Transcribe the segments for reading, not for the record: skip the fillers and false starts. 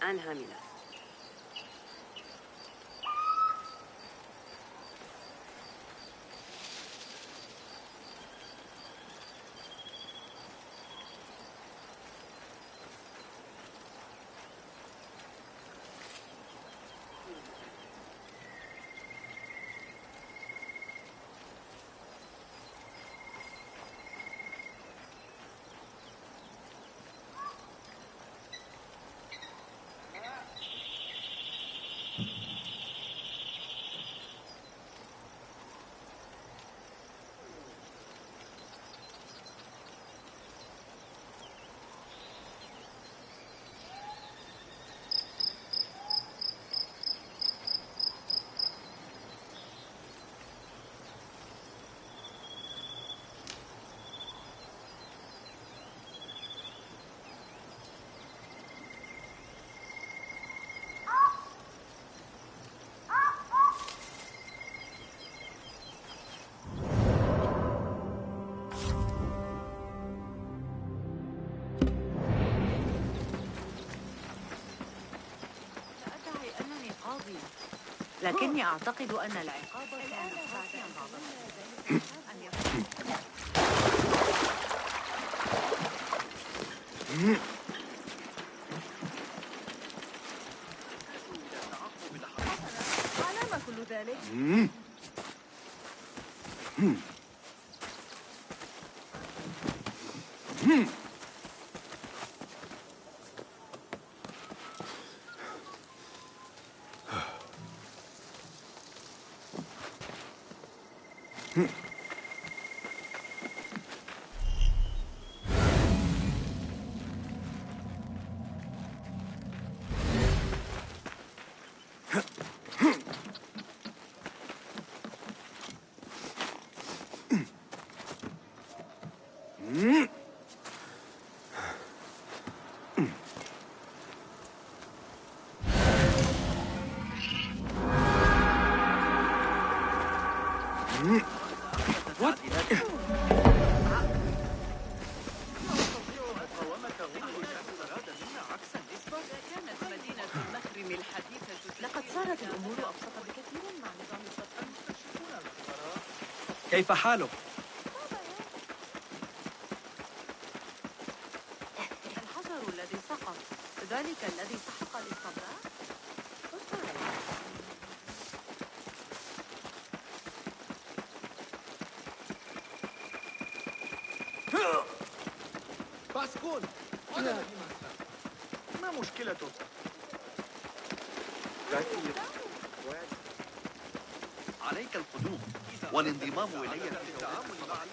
عنها ملف. لكني أعتقد أن العقاب كان قاسياً بعض أن يكون على ما كل ذلك؟ لقد صارت الأمور أبسط بكثير مع نظام السطح. كيف حالك؟ الحجر الذي سقط ذلك الذي سحق للصباح؟ باسكون، ما مشكلتك؟ عليك القدوم والانضمام إلي في التعامل معي.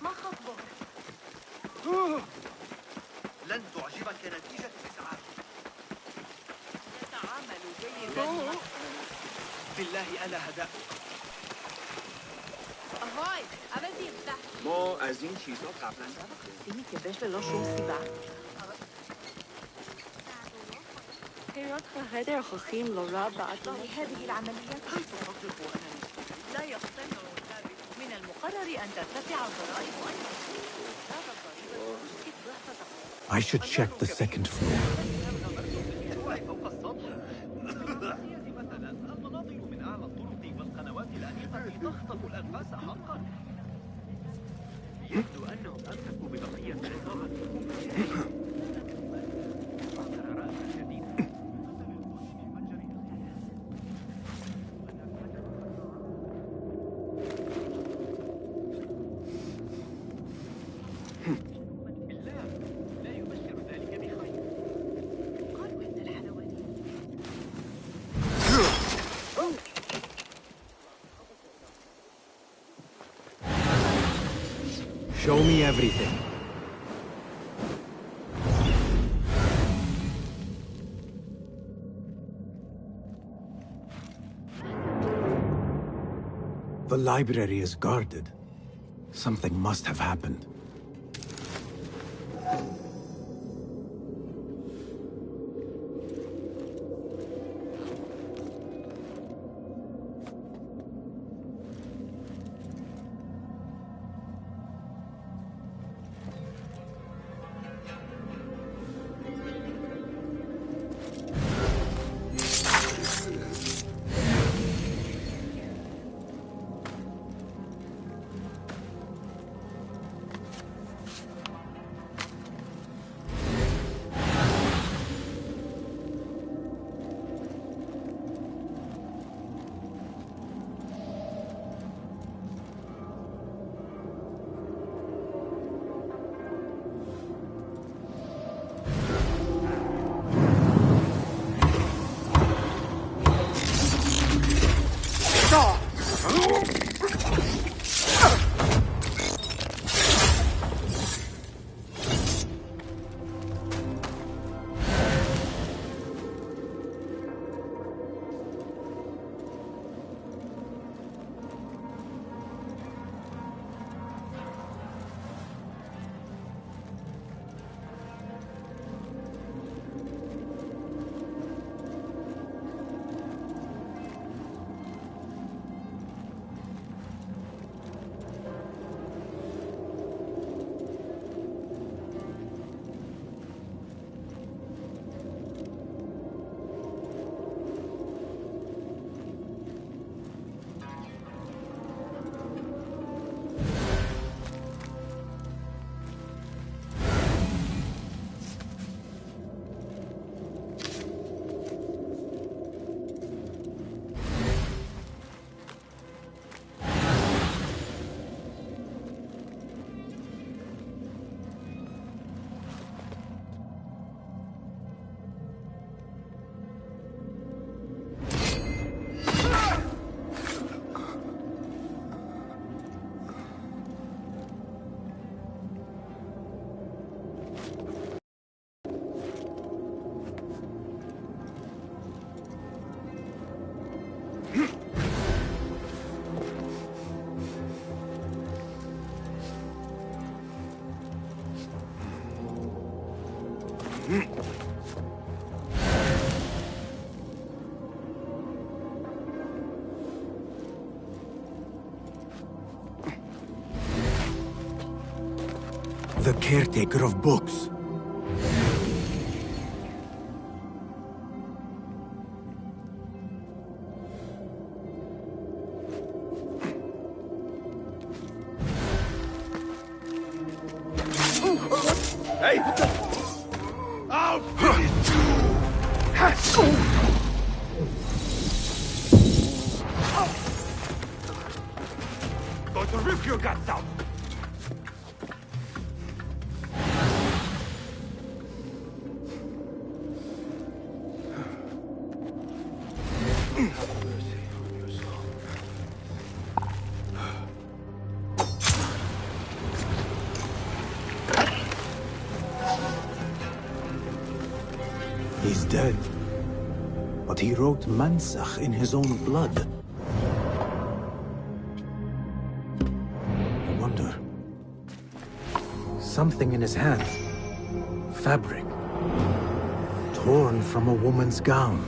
ما خطبك؟ لن تعجبك نتيجة إسعافي. يتعامل جيدا. بالله ألا هدأت. آهای، عوضی افتح. ما از این چیزها قبلا سیمی که بهش للا شو سیبا. هذا خخيم لورا بعد هذه العمليات لا يقتنع الثابت. من المقرر أن ترتفع الضرائب أيضا. هذا الضريبة تشكل ضعف. I should check the second floor. فوق السطح. مثلا المناظر من أعلى الطرق والقنوات الأنيقة تخطف الأنفاس حقا. يبدو أنهم أمسكوا ببقية الإصابة. Show me everything. The library is guarded. Something must have happened. the caretaker of books. Hey! I'll finish you! Going to rip your guts out! He's dead. But he wrote Mansach in his own blood. I wonder. Something in his hand. Fabric. Torn from a woman's gown.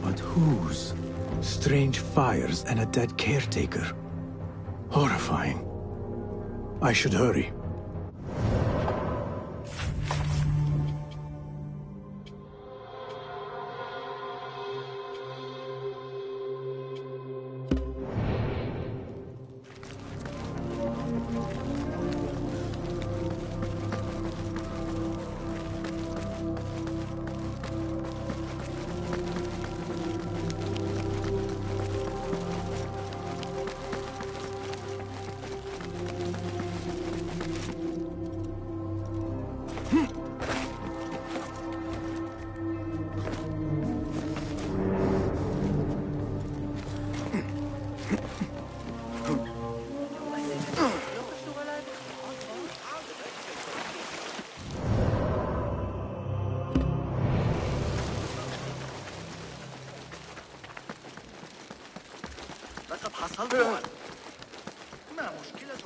But whose? Strange fires and a dead caretaker. Horrifying. I should hurry. لقد حصلت على ما مشكلته؟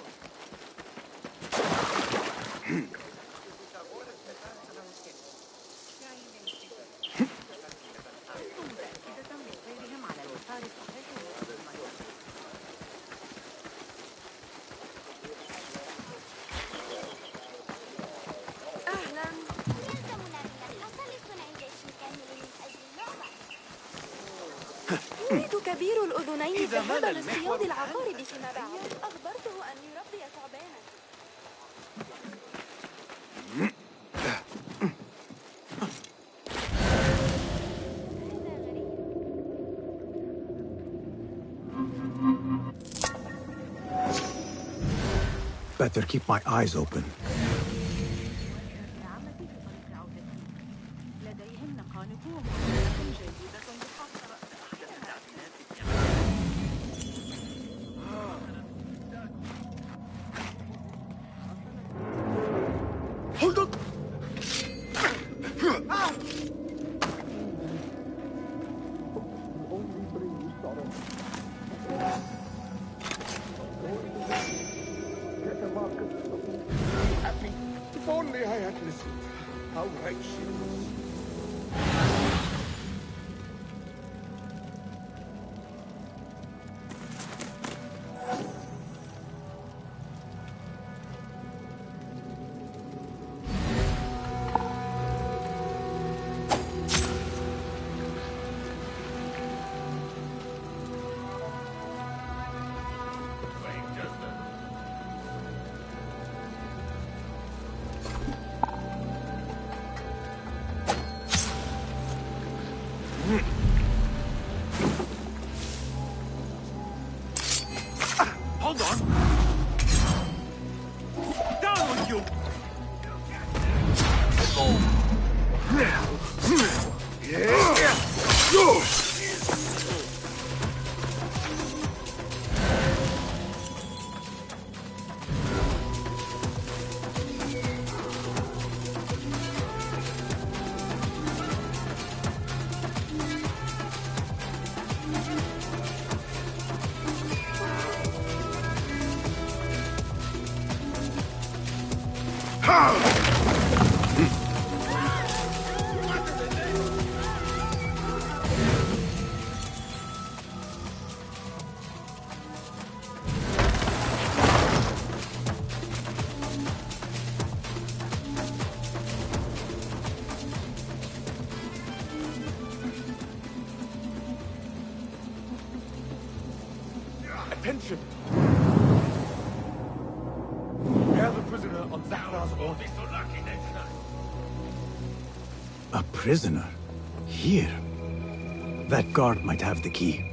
يريد كبير الأذنين ذهاب لاصطياد العقارب فيما بعد. أخبرته أن يربي ثعبانا. Better keep my eyes open. Hold on! Happy. If only I had listened. How right she was. Hold on! Down with you! Attention! We have a prisoner on Zahra's orders. A prisoner? Here? That guard might have the key.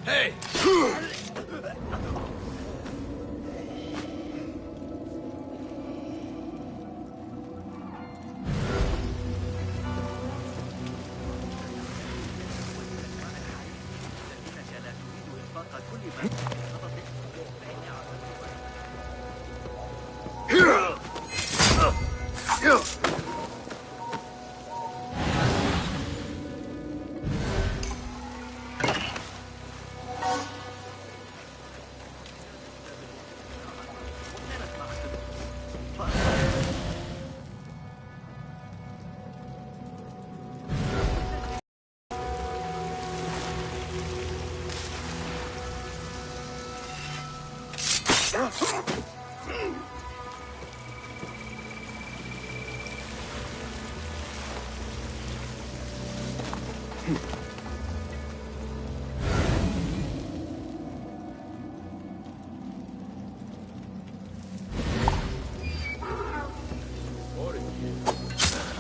Hey!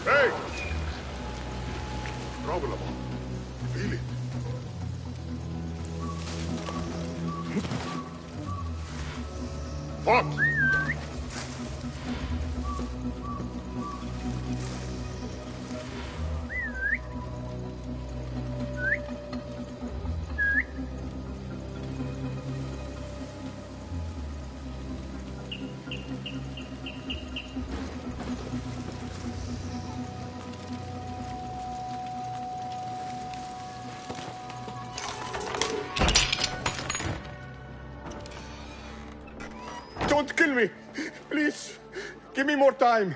Hey! Problem. Feel it. What? Don't kill me. Please. Give me more time.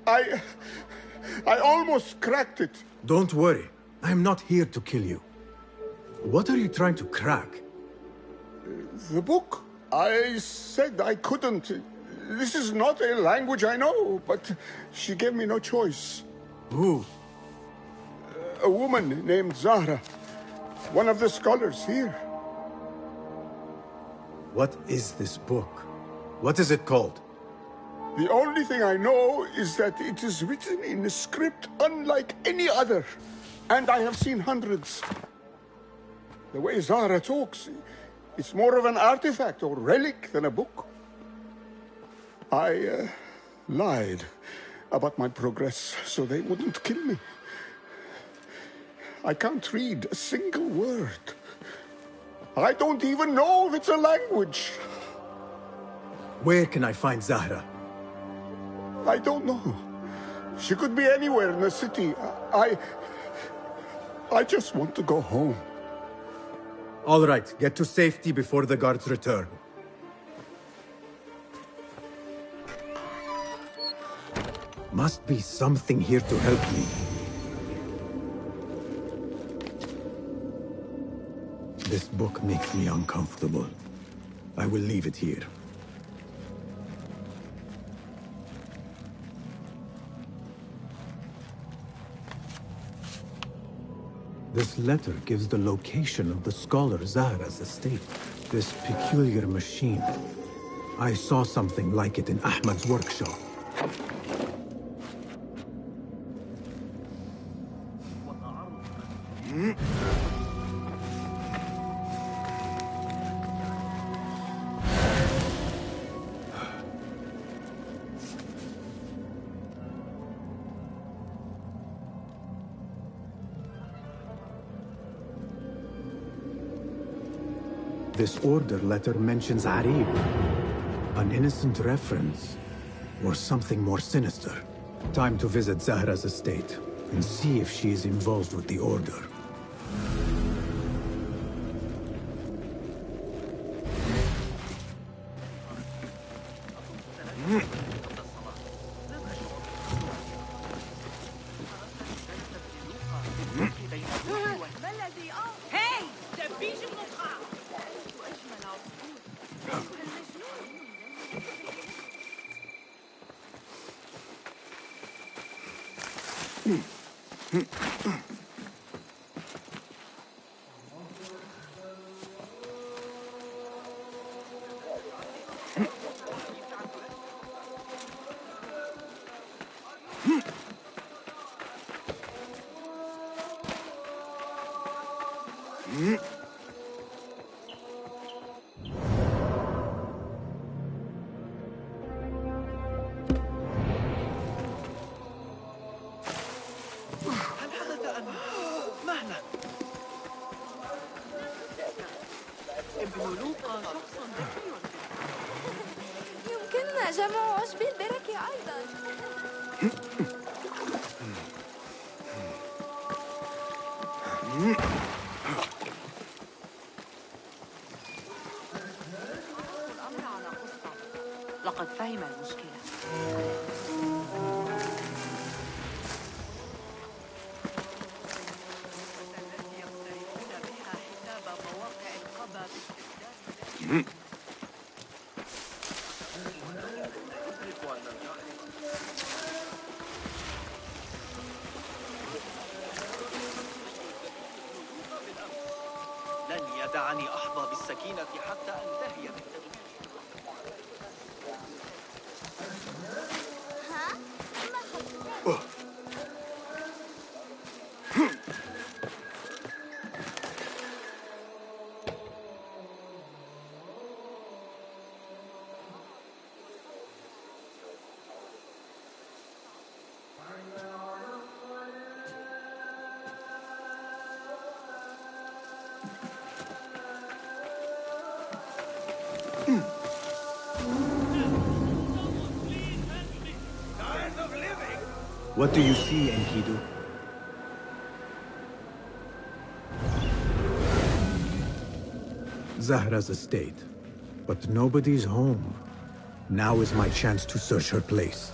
I almost cracked it. Don't worry. I'm not here to kill you. What are you trying to crack? The book. I said I couldn't. This is not a language I know, but she gave me no choice. Who? A woman named Zahra. One of the scholars here. What is this book? What is it called? The only thing I know is that it is written in a script unlike any other. And I have seen hundreds. The way Zahra talks, it's more of an artifact or relic than a book. I lied about my progress so they wouldn't kill me. I can't read a single word. I don't even know if it's a language. Where can I find Zahra? I don't know. She could be anywhere in the city. I just want to go home. All right, get to safety before the guards return. Must be something here to help me. This book makes me uncomfortable. I will leave it here. This letter gives the location of the scholar Zahra's estate. This peculiar machine. I saw something like it in Ahmad's workshop. This order letter mentions Arib, an innocent reference. or something more sinister. Time to visit Zahra's estate and see if she is involved with the Order. هاي دبيش النخاع أجمل عصفور هل حدث أن مهلا ابن لوقا شخص ذكي يمكننا جمع عشب البركة أيضا. الأمر على قصة لقد فهم المشكلة. التي يقترفون بها حساب مواقع القبا باستخدام لن يدعني أحظى بالسكينة حتى أنتهي من تدمير. What do you see, Enkidu? Zahra's estate. But nobody's home. Now is my chance to search her place.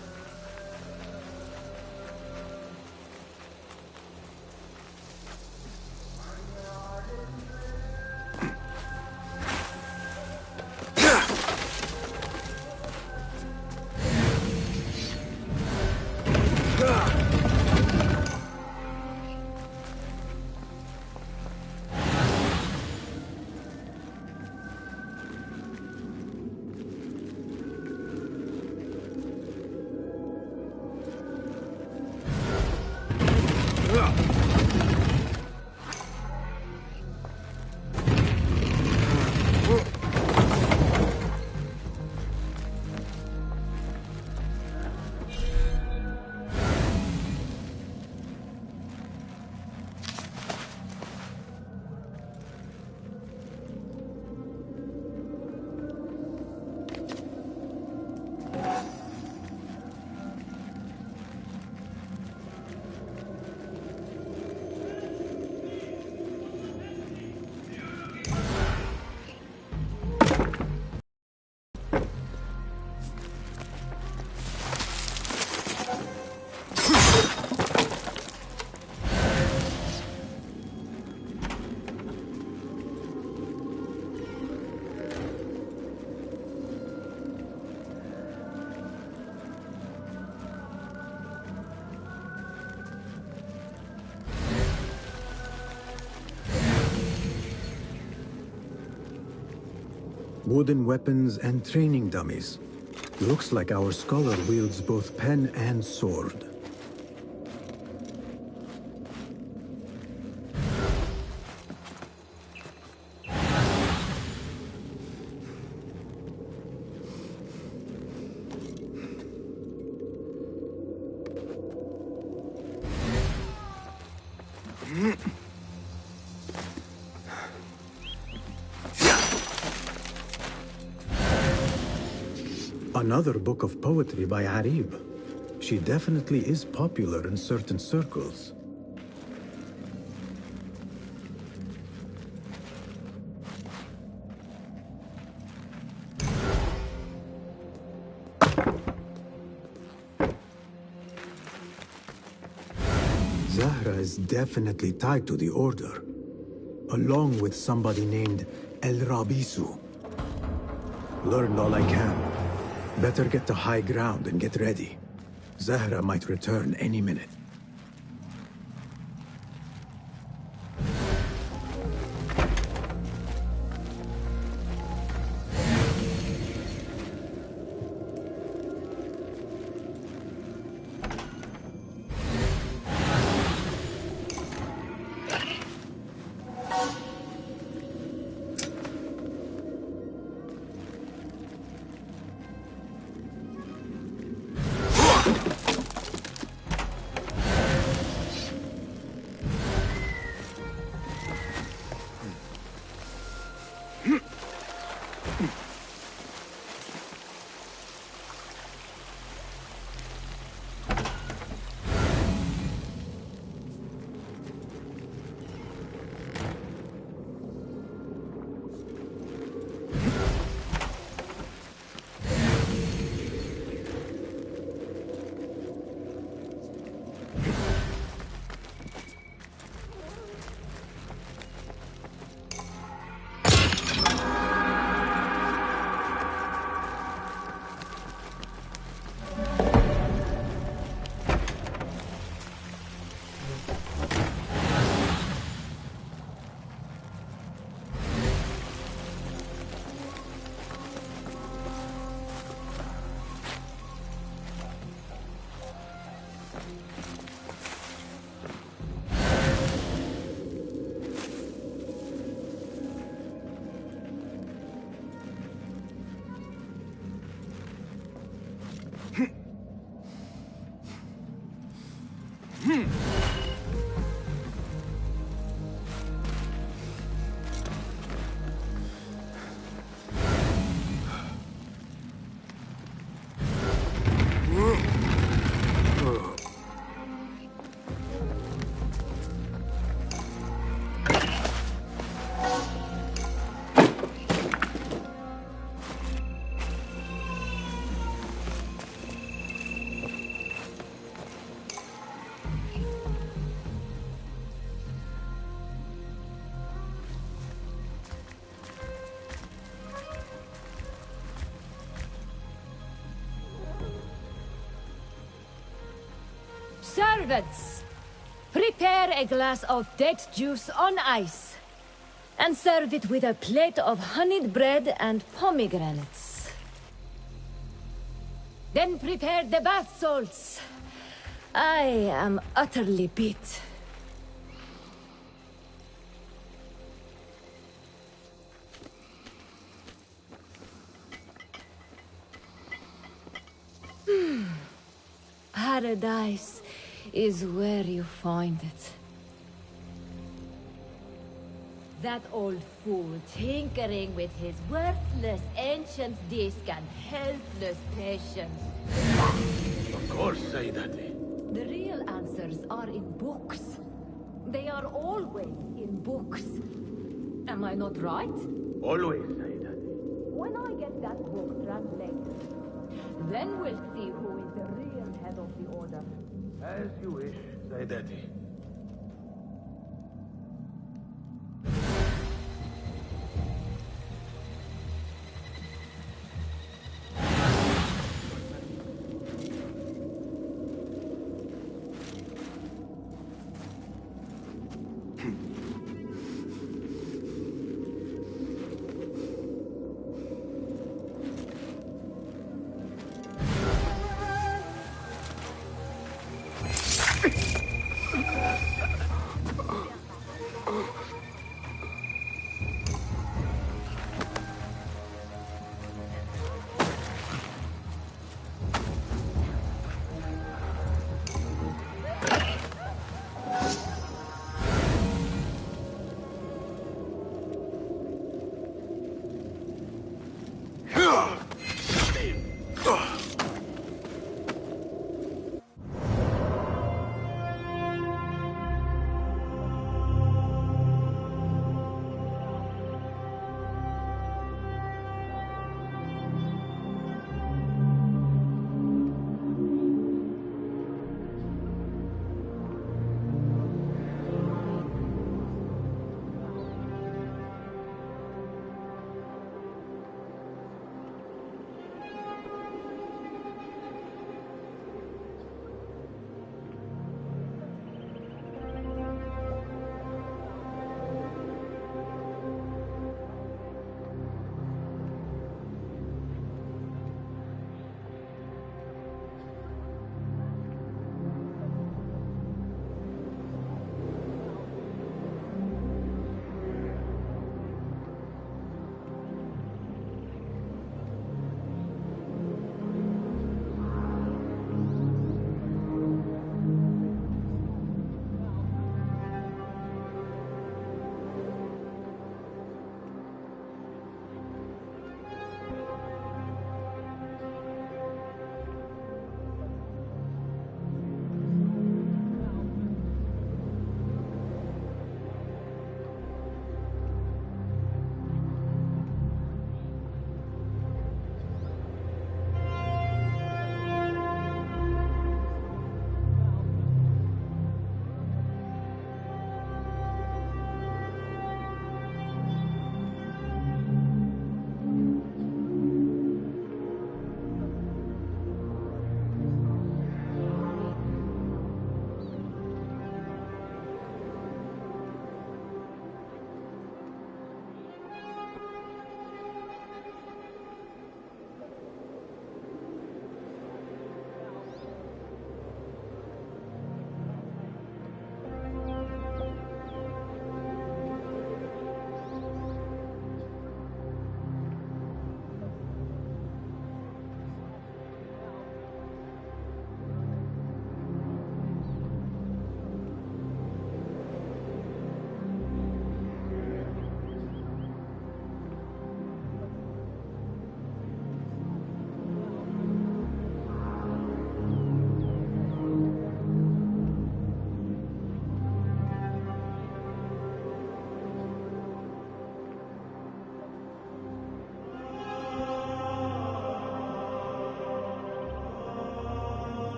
Wooden weapons and training dummies. Looks like our scholar wields both pen and sword. Another book of poetry by Arib. She definitely is popular in certain circles. Zahra is definitely tied to the Order, along with somebody named El Rabisu. Learned all I can. Better get to high ground and get ready. Zahra might return any minute. Servants, prepare a glass of date juice on ice, and serve it with a plate of honeyed bread and pomegranates. Then prepare the bath salts. I am utterly beat. Paradise is where you find it. That old fool tinkering with his worthless ancient disc and helpless patience. Of course, Sayyidati. The real answers are in books. They are always in books. Am I not right? Always, Sayyidati. When I get that book translated, then we'll see who is the real head of the Order. As you wish, Sayyidati.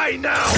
die now!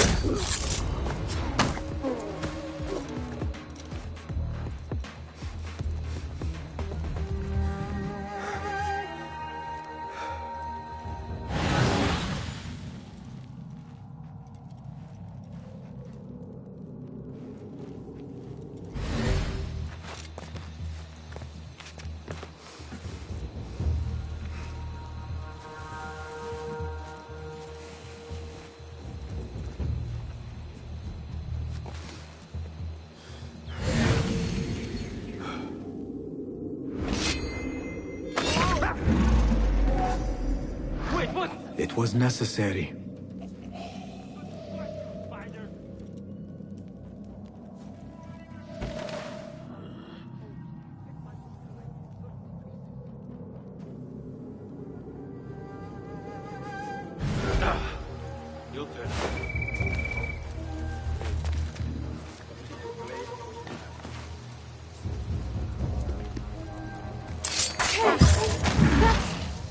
It was necessary.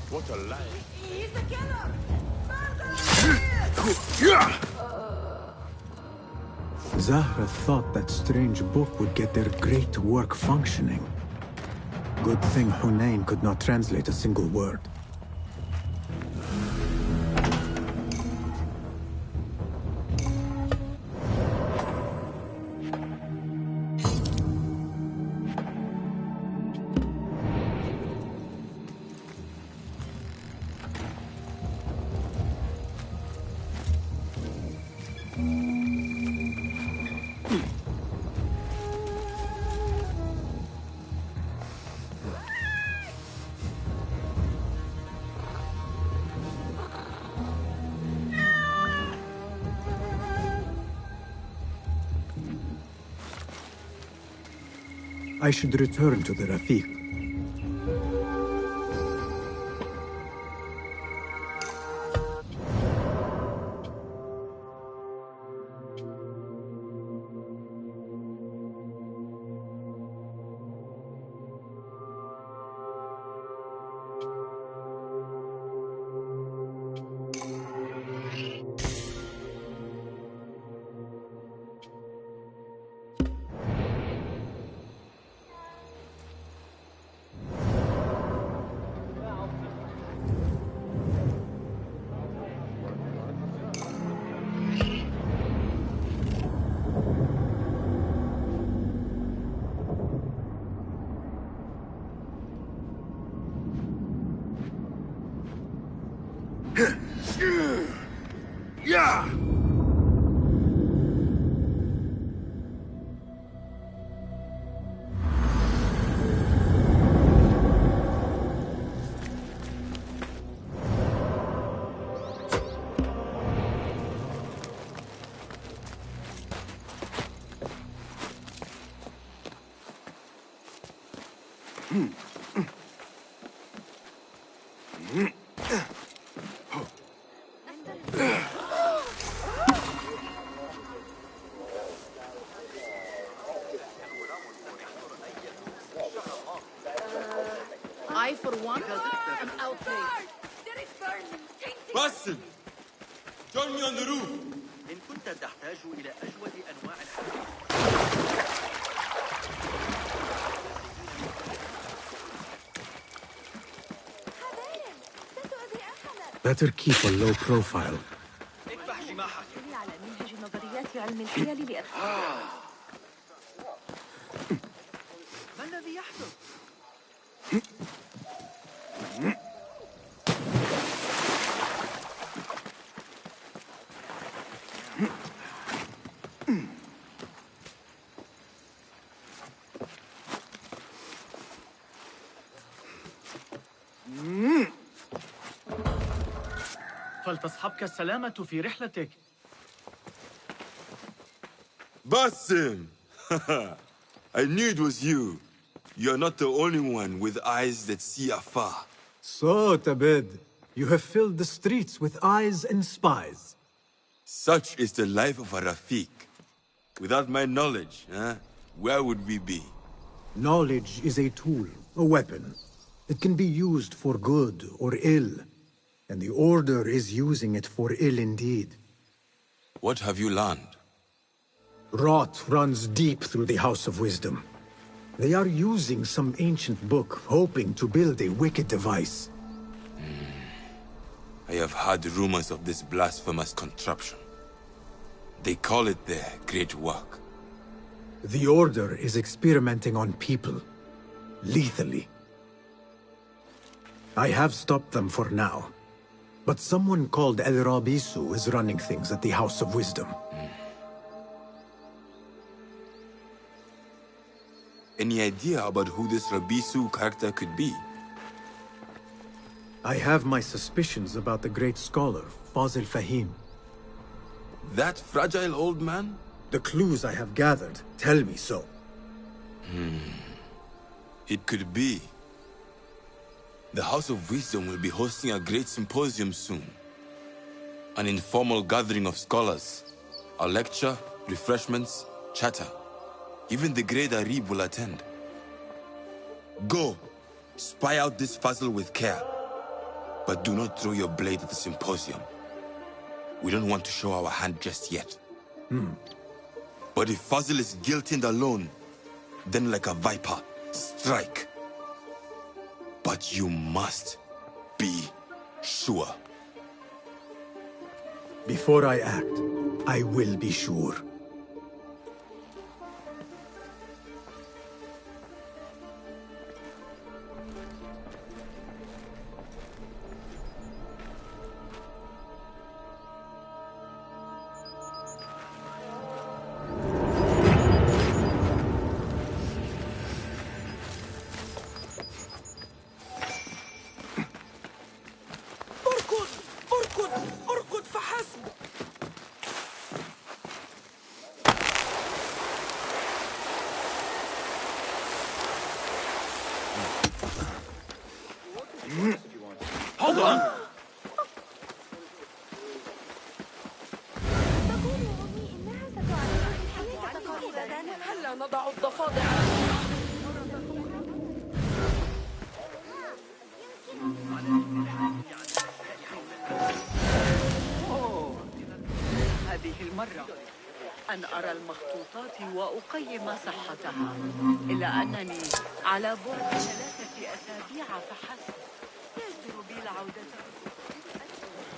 What a lie. He's the killer! Zahra thought that strange book would get their great work functioning. Good thing Hunain could not translate a single word. I should return to the Rafiq. Yeah! I, for one, am outraged. There is burning, tainting. Basim! Join me on the roof! إن كنت تحتاج إلى أجود أنواع الحديد حذاري، ستؤذي أحدا. Better keep a low profile. اذبح جماحك. على منهج نظريات علم الحيل لأفهم. ما الذي يحدث؟ فلتصحبك السلامة في رحلتك. Basim! I knew it was you. You're not the only one with eyes that see afar. So, Tabid, you have filled the streets with eyes and spies. Such is the life of a Rafiq. Without my knowledge, where would we be? Knowledge is a tool, a weapon. It can be used for good or ill. And the Order is using it for ill indeed. What have you learned? Rot runs deep through the House of Wisdom. They are using some ancient book, hoping to build a wicked device. I have heard rumors of this blasphemous contraption. They call it their great work. The Order is experimenting on people, lethally. I have stopped them for now, but someone called El Rabisu is running things at the House of Wisdom. Any idea about who this Rabisu character could be? I have my suspicions about the great scholar, Fazil Fahim. That fragile old man? The clues I have gathered tell me so. It could be. The House of Wisdom will be hosting a great symposium soon. An informal gathering of scholars. A lecture, refreshments, chatter. Even the great Arib will attend. Go, spy out this Fazil with care. But do not throw your blade at the symposium. We don't want to show our hand just yet. But if Fazil is guilty and alone, then like a viper, strike. But you must be sure. Before I act, I will be sure. Hold on! هلا نضع الضفادع. هذه المرة أن أرى المخطوطات وأقيم صحتها، إلا أنني على بعد 3 أسابيع فحسب. يجدر بي العودة.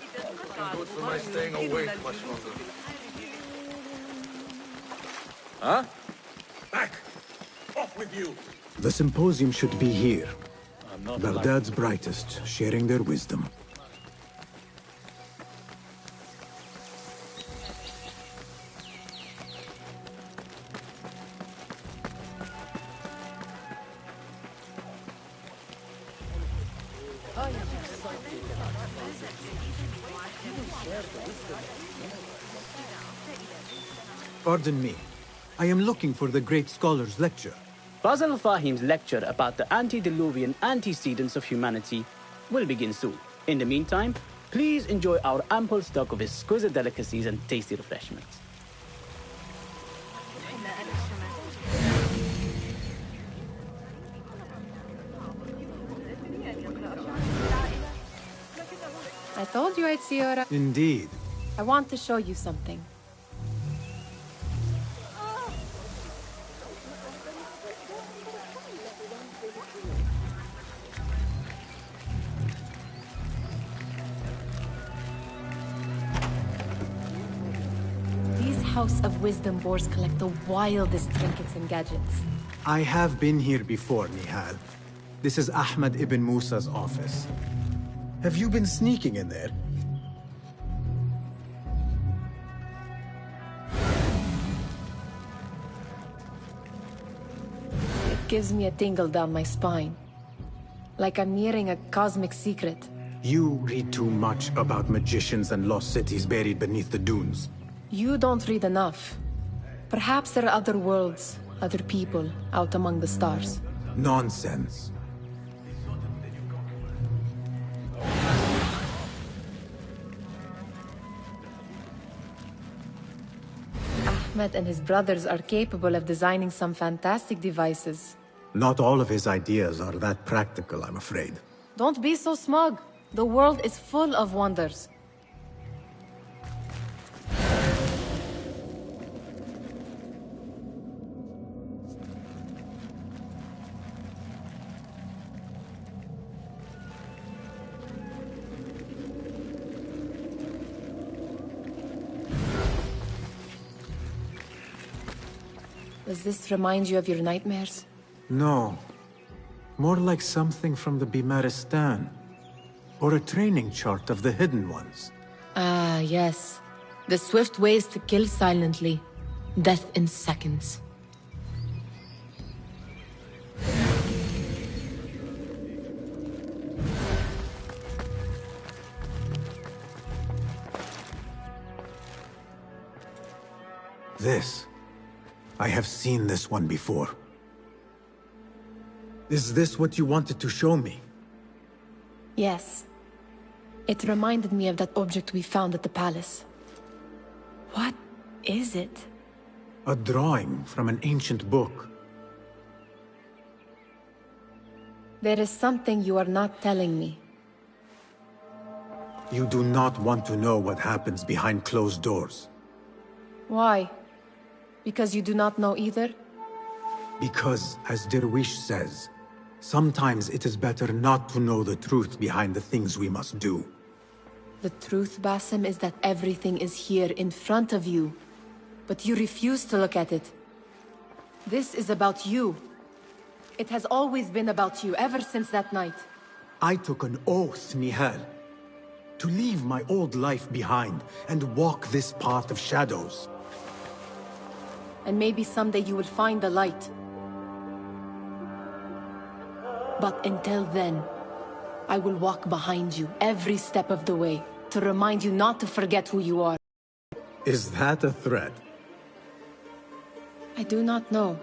إذا انقطع الغبار يمكننا الجلوس في الخارج. Huh? Back! Off with you! The symposium should be here. Baghdad's brightest, sharing their wisdom. Pardon me. I am looking for the great scholar's lecture. Fazl Fahim's lecture about the antediluvian antecedents of humanity will begin soon. In the meantime, please enjoy our ample stock of exquisite delicacies and tasty refreshments. I told you I'd see you. Indeed. I want to show you something. These House of Wisdom boars collect the wildest trinkets and gadgets. I have been here before, Nihal. This is Ahmed ibn Musa's office. Have you been sneaking in there? It gives me a tingle down my spine. Like I'm nearing a cosmic secret. You read too much about magicians and lost cities buried beneath the dunes. You don't read enough. Perhaps there are other worlds, other people out among the stars. Nonsense. Ahmed and his brothers are capable of designing some fantastic devices. Not all of his ideas are that practical, I'm afraid. Don't be so smug. The world is full of wonders. Does this remind you of your nightmares? No. More like something from the Bimaristan. Or a training chart of the Hidden Ones. Ah, yes. The swift ways to kill silently. Death in seconds. This. I have seen this one before. Is this what you wanted to show me? Yes. It reminded me of that object we found at the palace. What is it? A drawing from an ancient book. There is something you are not telling me. You do not want to know what happens behind closed doors. Why? Because you do not know either? Because, as Derwish says, sometimes it is better not to know the truth behind the things we must do. The truth, Basim, is that everything is here in front of you. But you refuse to look at it. This is about you. It has always been about you, ever since that night. I took an oath, Nihal, to leave my old life behind and walk this path of shadows. And maybe someday you will find the light. But until then, I will walk behind you every step of the way to remind you not to forget who you are. Is that a threat? I do not know.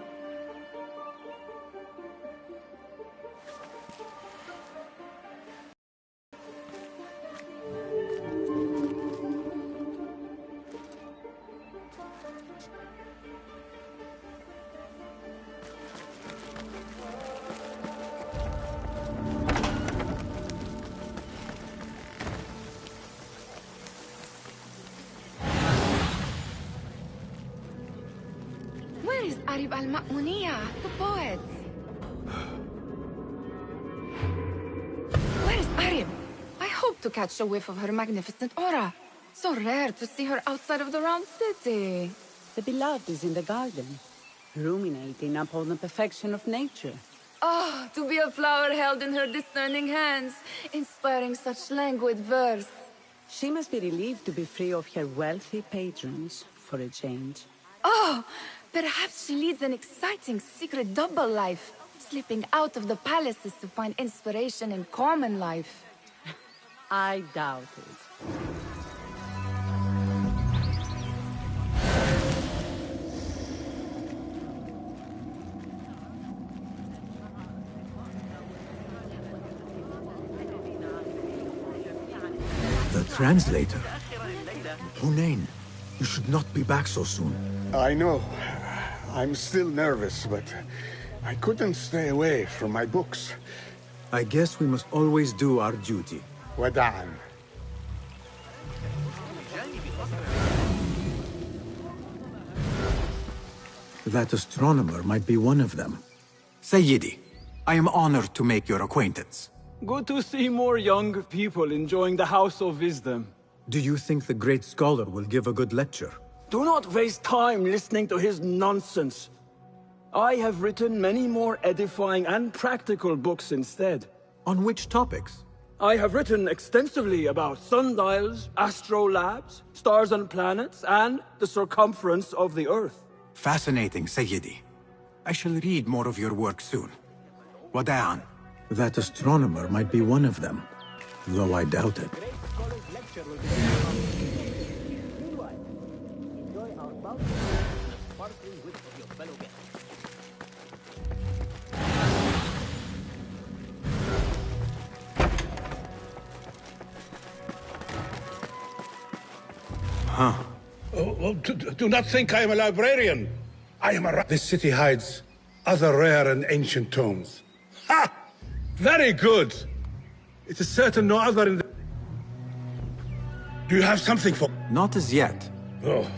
Arib al-Ma'muniyah, the poet. Where is Arib? I hope to catch a whiff of her magnificent aura. So rare to see her outside of the Round City. The beloved is in the garden, ruminating upon the perfection of nature. Oh, to be a flower held in her discerning hands, inspiring such languid verse. She must be relieved to be free of her wealthy patrons, for a change. Oh! Perhaps she leads an exciting secret double life, slipping out of the palaces to find inspiration in common life. I doubt it. The translator? Hunain, you should not be back so soon. I know. I'm still nervous, but I couldn't stay away from my books. I guess we must always do our duty. Wada'an. That astronomer might be one of them. Sayyidi, I am honored to make your acquaintance. Good to see more young people enjoying the House of Wisdom. Do you think the great scholar will give a good lecture? Do not waste time listening to his nonsense. I have written many more edifying and practical books instead. On which topics? I have written extensively about sundials, astrolabes, stars and planets, and the circumference of the Earth. Fascinating, Sayyidi. I shall read more of your work soon. Wada'an. That astronomer might be one of them, though I doubt it. Huh. Do not think I am a librarian. I am a... This city hides other rare and ancient tomes. Ha! Very good. It is certain no other in the... Do you have something for... Not as yet. Oh.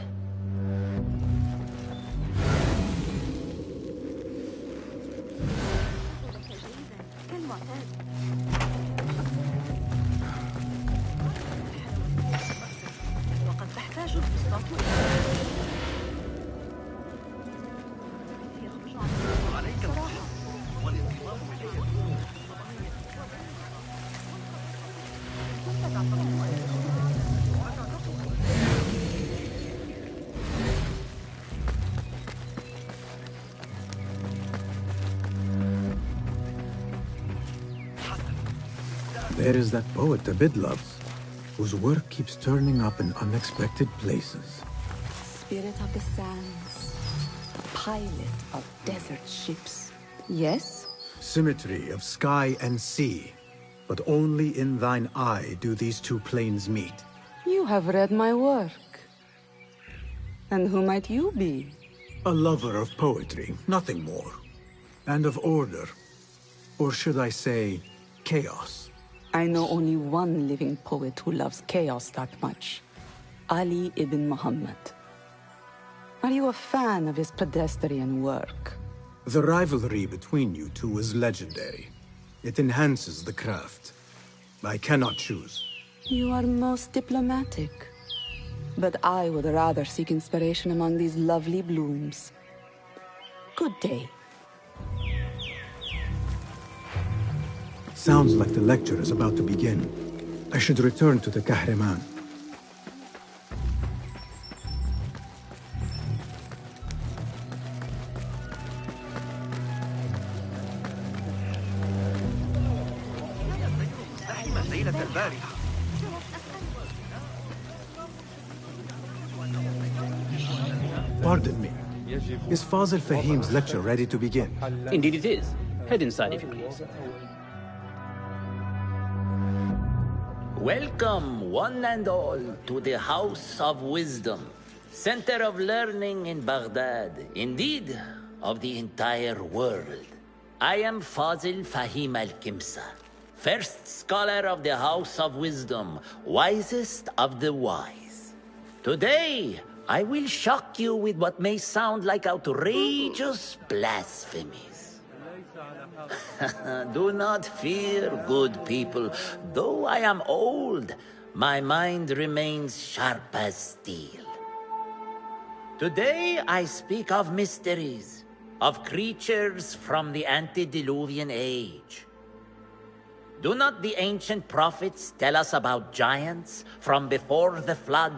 there is that poet Abid loves, whose work keeps turning up in unexpected places. Spirit of the sands, pilot of desert ships. Yes? Symmetry of sky and sea, but only in thine eye do these two planes meet. You have read my work. And who might you be? A lover of poetry, nothing more. And of order. Or should I say, chaos. I know only one living poet who loves chaos that much. Ali ibn Muhammad. Are you a fan of his pedestrian work? The rivalry between you two is legendary. It enhances the craft. I cannot choose. You are most diplomatic. But I would rather seek inspiration among these lovely blooms. Good day. Sounds like the lecture is about to begin. I should return to the Kahraman. Pardon me. Is Fazil Fahim's lecture ready to begin? Indeed it is. Head inside if you please. Welcome, one and all, to the House of Wisdom, center of learning in Baghdad, indeed, of the entire world. I am Fazil Fahim al-Kimsa, first scholar of the House of Wisdom, wisest of the wise. Today, I will shock you with what may sound like outrageous blasphemies. Do not fear, good people. Though I am old, my mind remains sharp as steel. Today I speak of mysteries, of creatures from the antediluvian age. Do not the ancient prophets tell us about giants from before the flood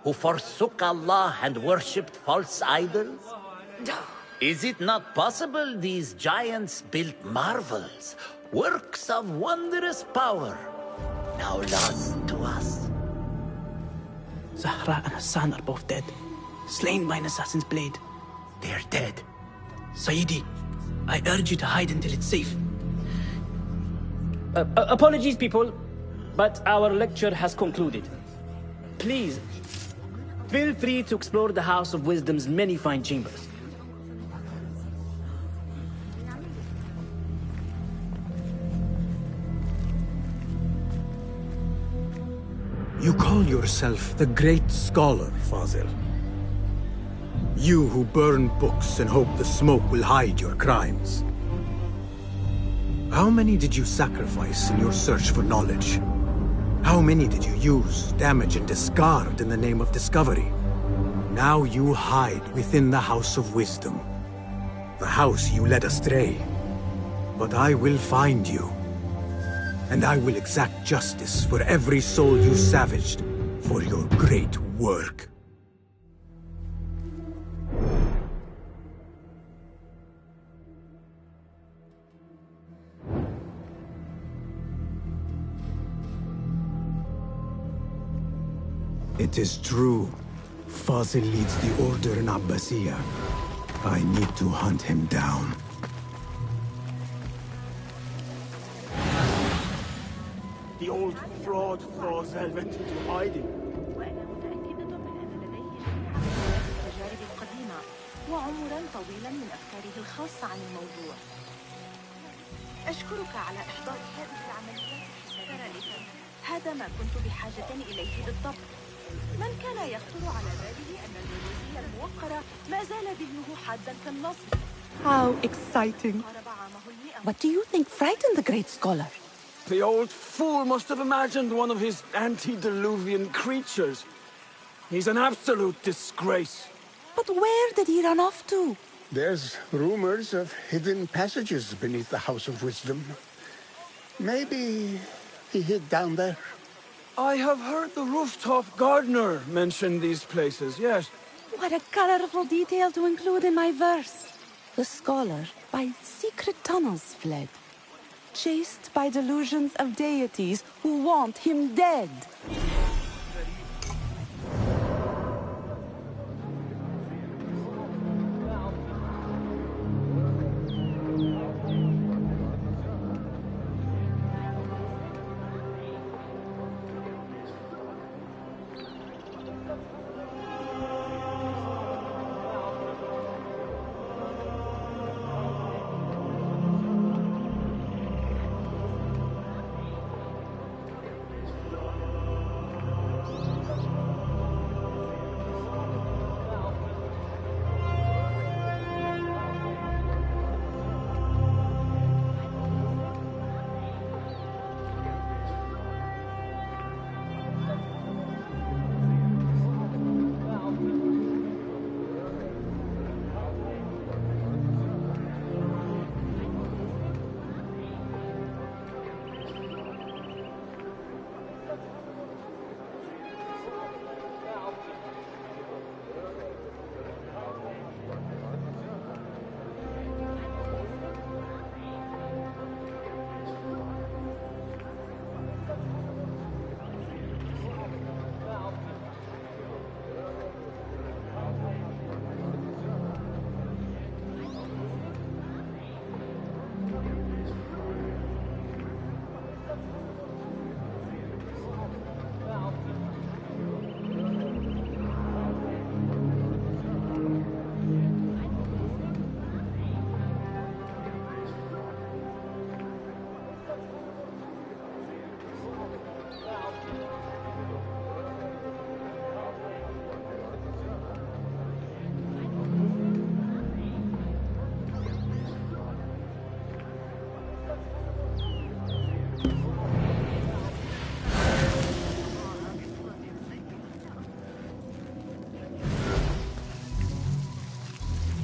who forsook Allah and worshipped false idols? Is it not possible these giants built marvels, works of wondrous power, now lost to us? Zahra and Hassan are both dead, slain by an assassin's blade. They are dead. Sayyidi, I urge you to hide until it's safe. Apologies, people, but our lecture has concluded. Please, feel free to explore the House of Wisdom's many fine chambers. You call yourself the great scholar, Fazil. You who burn books and hope the smoke will hide your crimes. How many did you sacrifice in your search for knowledge? How many did you use, damage, and discard in the name of discovery? Now you hide within the House of Wisdom. The house you led astray. But I will find you. And I will exact justice for every soul you savaged for your great work. It is true. Fazil leads the order in Abbasiyah. I need to hunt him down. The old fraud Fazil went into hiding. وعمرا طويلا من أفكاره الخاصة عن الموضوع. أشكرك على إحضار هذه العمليات الحسابية. هذا ما كنت بحاجة إليه بالضبط. من كان يخطر على باله أن الروسية الموقرة ما زال ذهنه حادا كالنصر. How exciting. What do you think frightened the great scholar? The old fool must have imagined one of his antediluvian creatures. He's an absolute disgrace. But where did he run off to? There's rumors of hidden passages beneath the House of Wisdom. Maybe he hid down there. I have heard the rooftop gardener mention these places, yes. What a colorful detail to include in my verse. The scholar by secret tunnels fled. chased by delusions of deities who want him dead.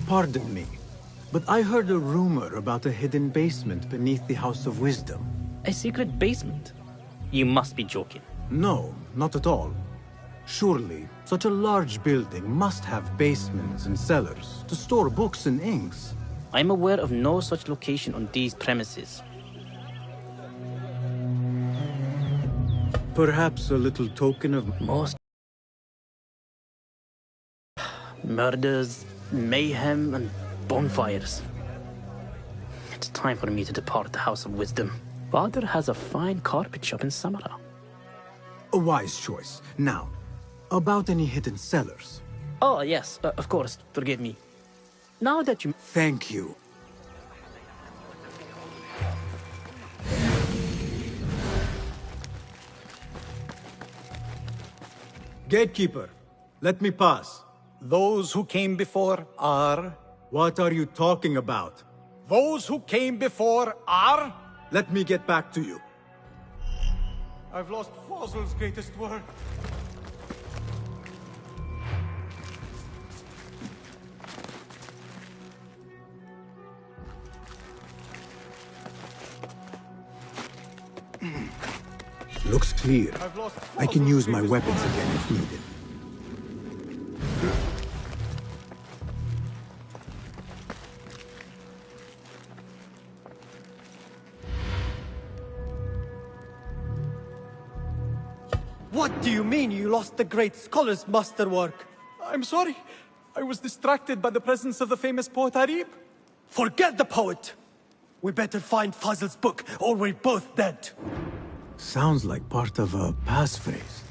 Pardon me, but I heard a rumor about a hidden basement beneath the House of Wisdom. A secret basement? You must be joking. No, not at all. Surely, such a large building must have basements and cellars to store books and inks. I'm aware of no such location on these premises. Perhaps a little token of... Most murders, mayhem, and bonfires. It's time for me to depart the House of Wisdom. Father has a fine carpet shop in Samara. A wise choice. Now, about any hidden cellars. Oh, yes, of course, forgive me. Now that you... Thank you. Gatekeeper, let me pass. Those who came before are... What are you talking about? Those who came before are... Let me get back to you. I've lost Fozl's greatest work. Looks clear. I can use my weapons again if needed. What do you mean you lost the great scholar's masterwork? I'm sorry. I was distracted by the presence of the famous poet Arib. Forget the poet! We better find Fazl's book, or we're both dead. Sounds like part of a passphrase.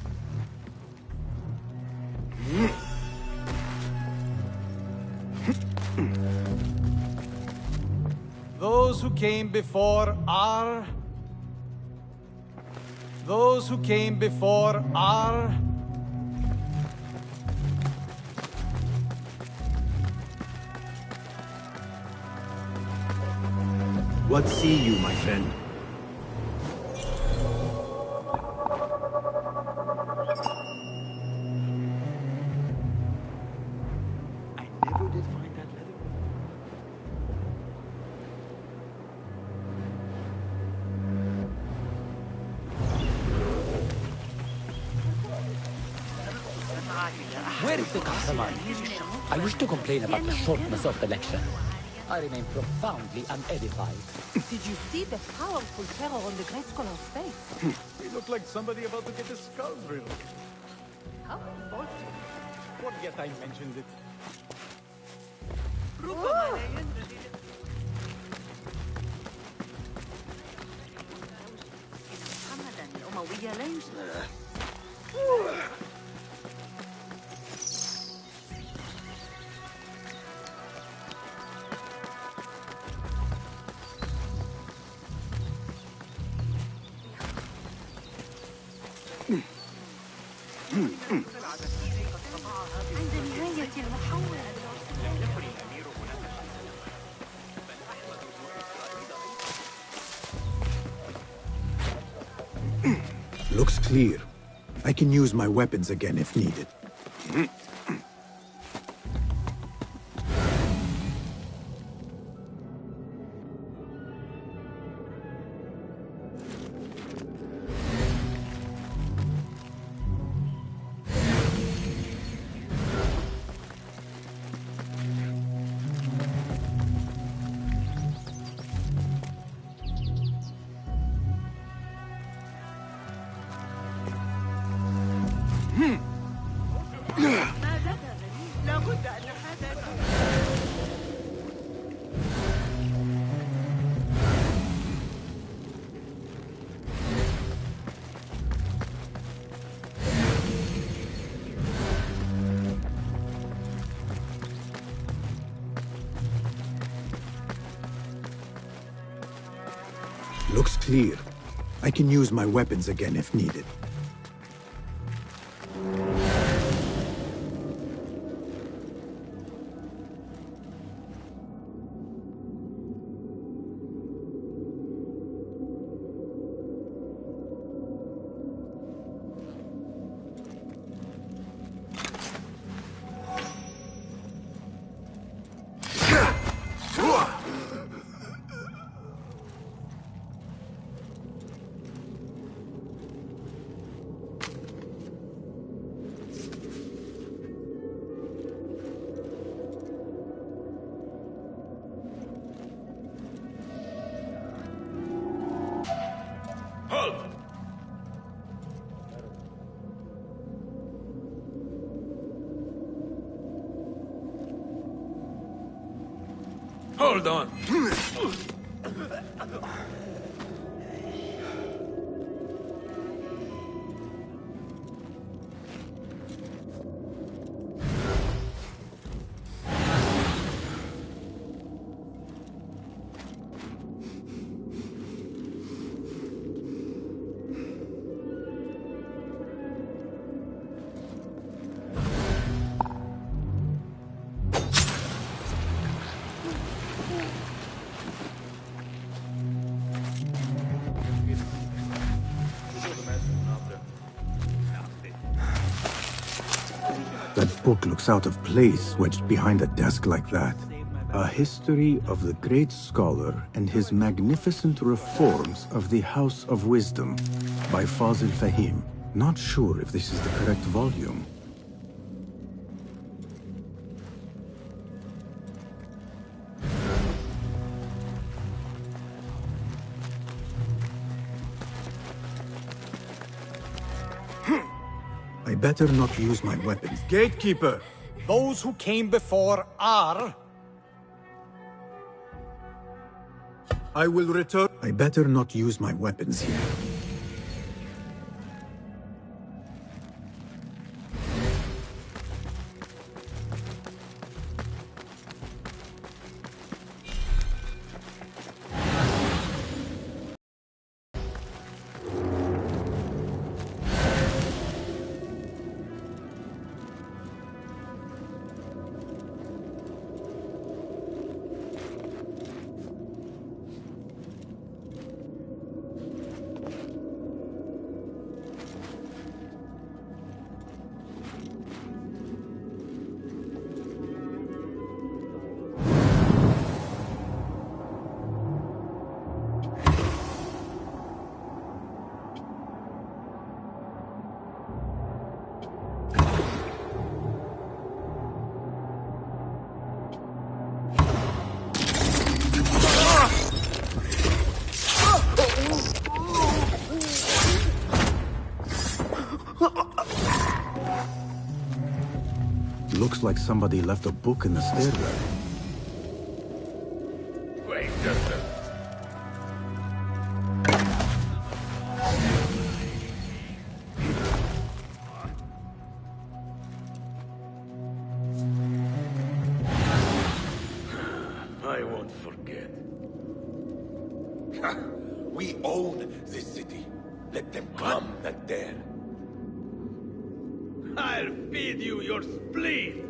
Those who came before are... Those who came before are... What see you, my friend? Where is the Kahraman? I wish to complain about the shortness of the lecture. I remain profoundly unedified. Did you see the powerful terror on the Great Scholar's face? He looked like somebody about to get his skull drilled. How revolting. Forget I mentioned it. ربما لا ينبغي إن محمدا الأموي لا يشبه. عند نهاية المحاولة Looks clear. I can use my weapons again if needed. لابد أن هذا Looks clear. I can use my weapons again if needed. Hold on. That book looks out of place wedged behind a desk like that. A history of the great scholar and his magnificent reforms of the House of Wisdom by Fazil Fahim. Not sure if this is the correct volume. I better not use my weapons. Gatekeeper, those who came before are... I will return... I better not use my weapons here. Looks like somebody left a book in the stairwell. Wait just a... I won't forget. We own this city. Let them come, not dare. I'll feed you your spleen!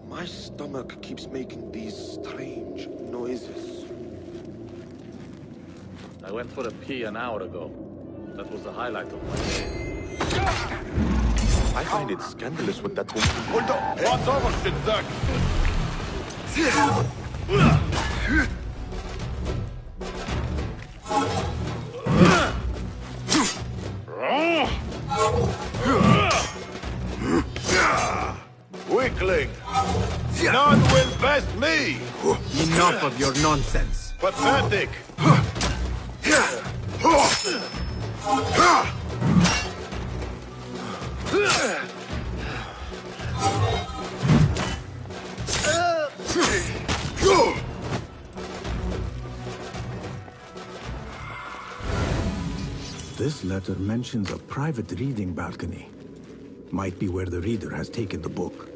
My stomach keeps making these strange noises. I went for a pee an hour ago. That was the highlight of my day. I find it scandalous with that woman. Hold on! What's over, Shizak? Weakling! None will best me! Enough of your nonsense. Pathetic! This letter mentions a private reading balcony. Might be where the reader has taken the book.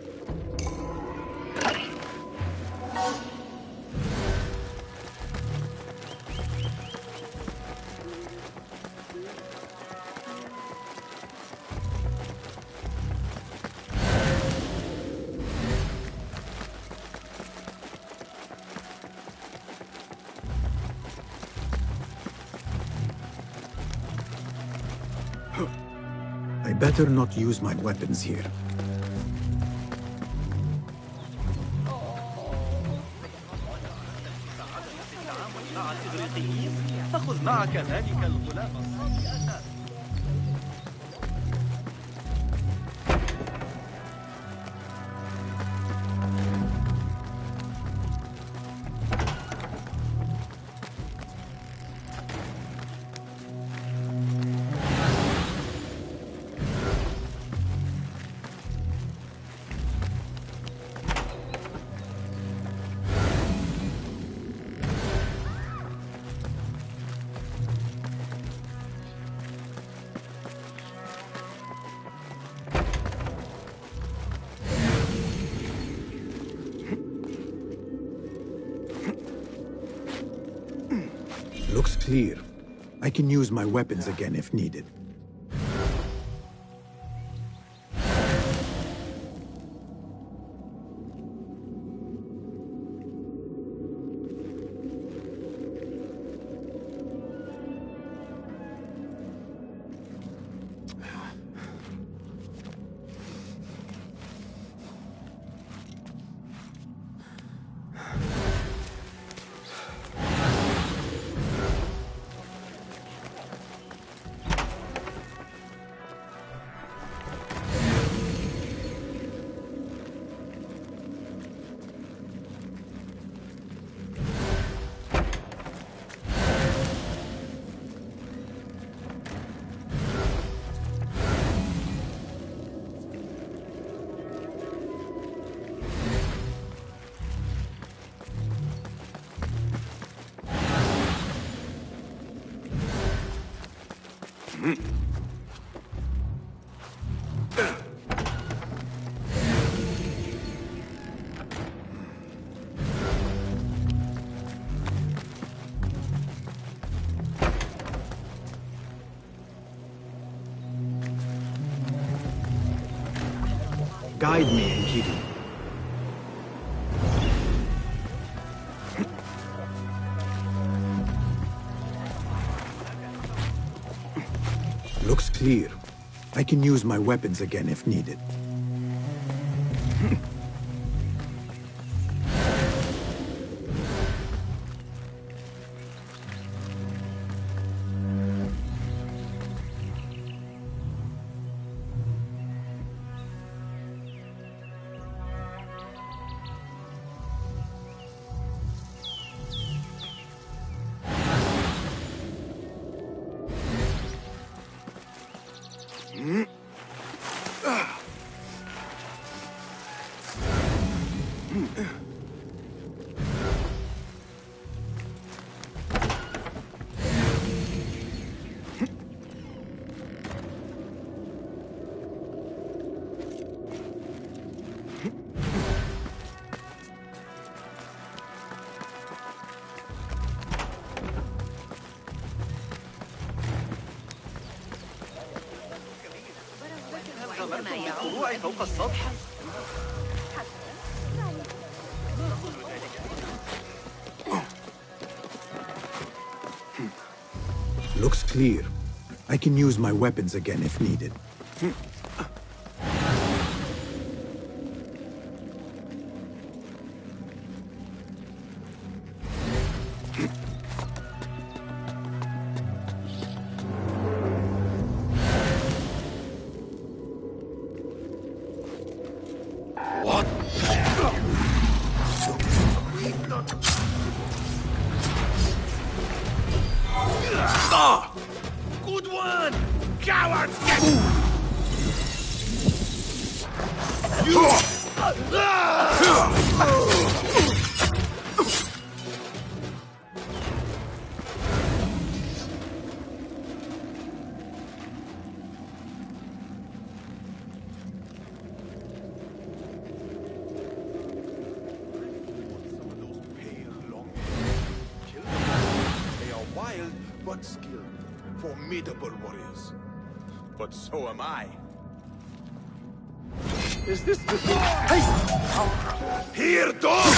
I better not use my weapons here. فخذ معك ذلك الغلام الصغير. Looks clear. I can use my weapons again if needed. Guide me, Enkidu. Looks clear. I can use my weapons again if needed. الطلوع فوق السطح. Looks clear. I can use my weapons again if needed. Good one! Cowards! Wild but skilled, formidable warriors. But so am I. Is this the... Hey! Here, dog!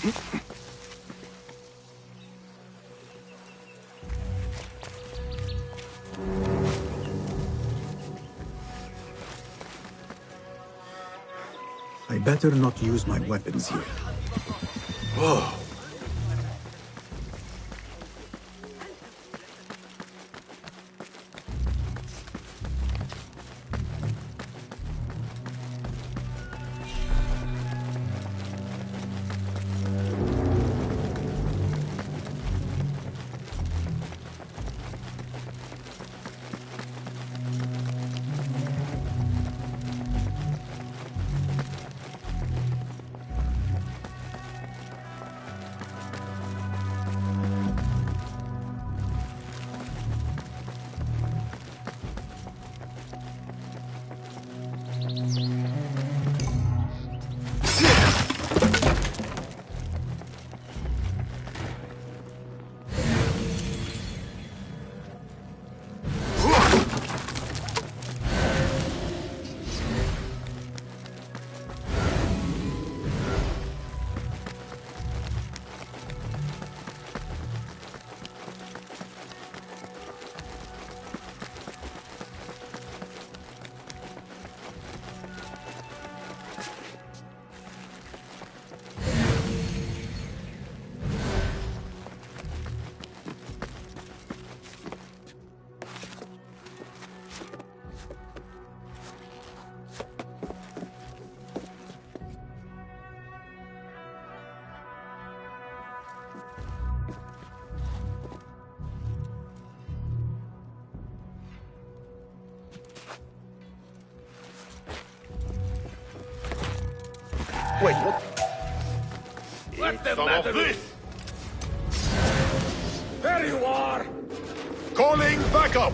I better not use my weapons here. Whoa. Wait, what? Let them matter this! There you are! Calling backup!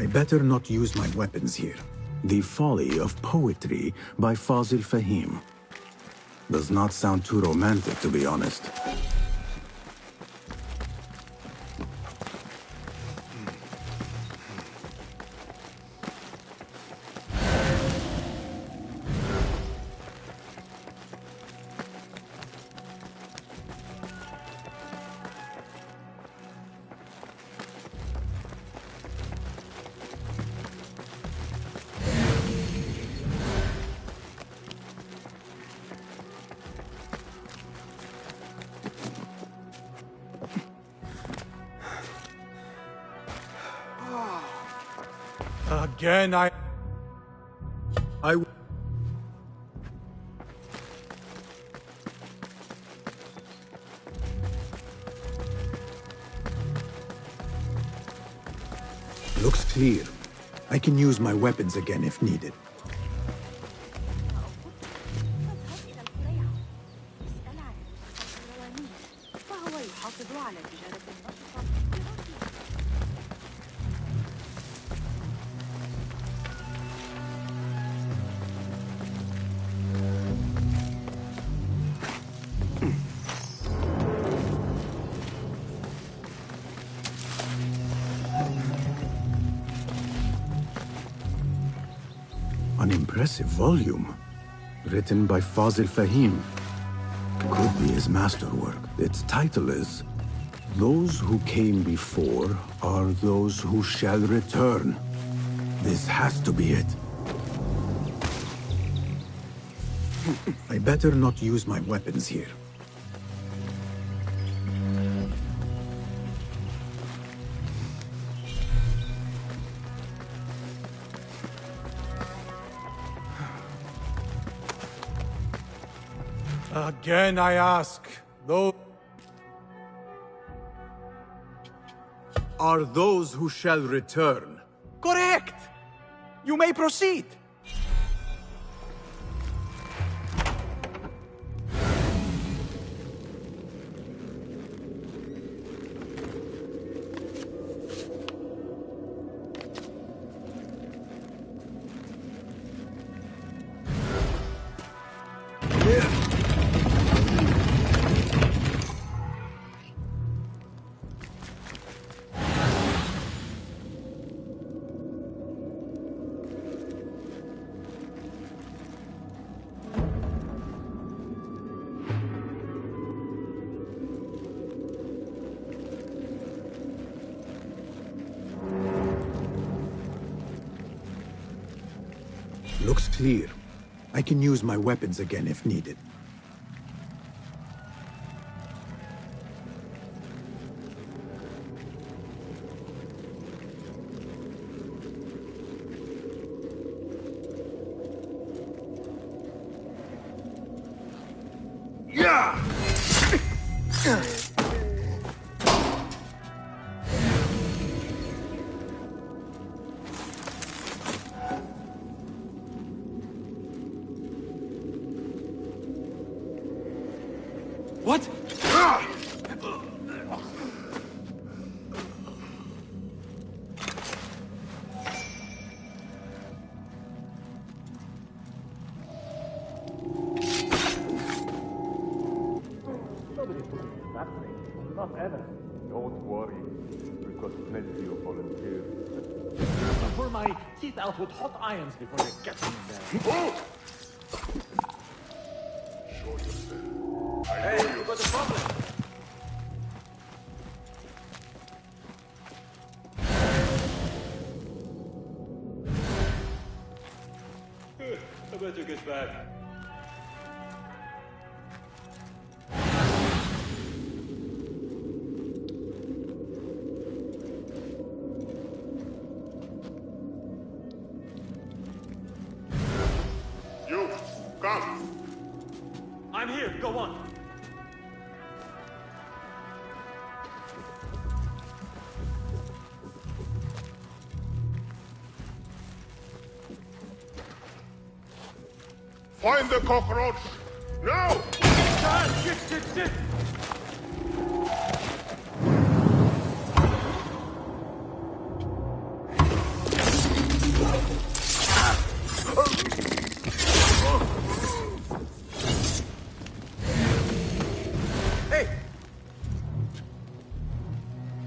I better not use my weapons here. The Folly of Poetry by Fazil Fahim. Does not sound too romantic, to be honest. Again, I... Looks clear. I can use my weapons again if needed. فهو يحافظ على تجارة النشطة. An impressive volume, written by Fazil Fahim. Could be his masterwork. Its title is, Those Who Came Before Are Those Who Shall Return. This has to be it. I better not use my weapons here. Again, I ask, those are those who shall return. Correct! You may proceed. Looks clear. I can use my weapons again if needed. What? Not Evan. Don't worry. We've got plenty of volunteers. Pull my teeth out with hot irons before you get in there. Show yourself. Hey, you got a problem? I better get back. You, come. I'm here. Go on. Find the cockroach. Now! Shit. Hey!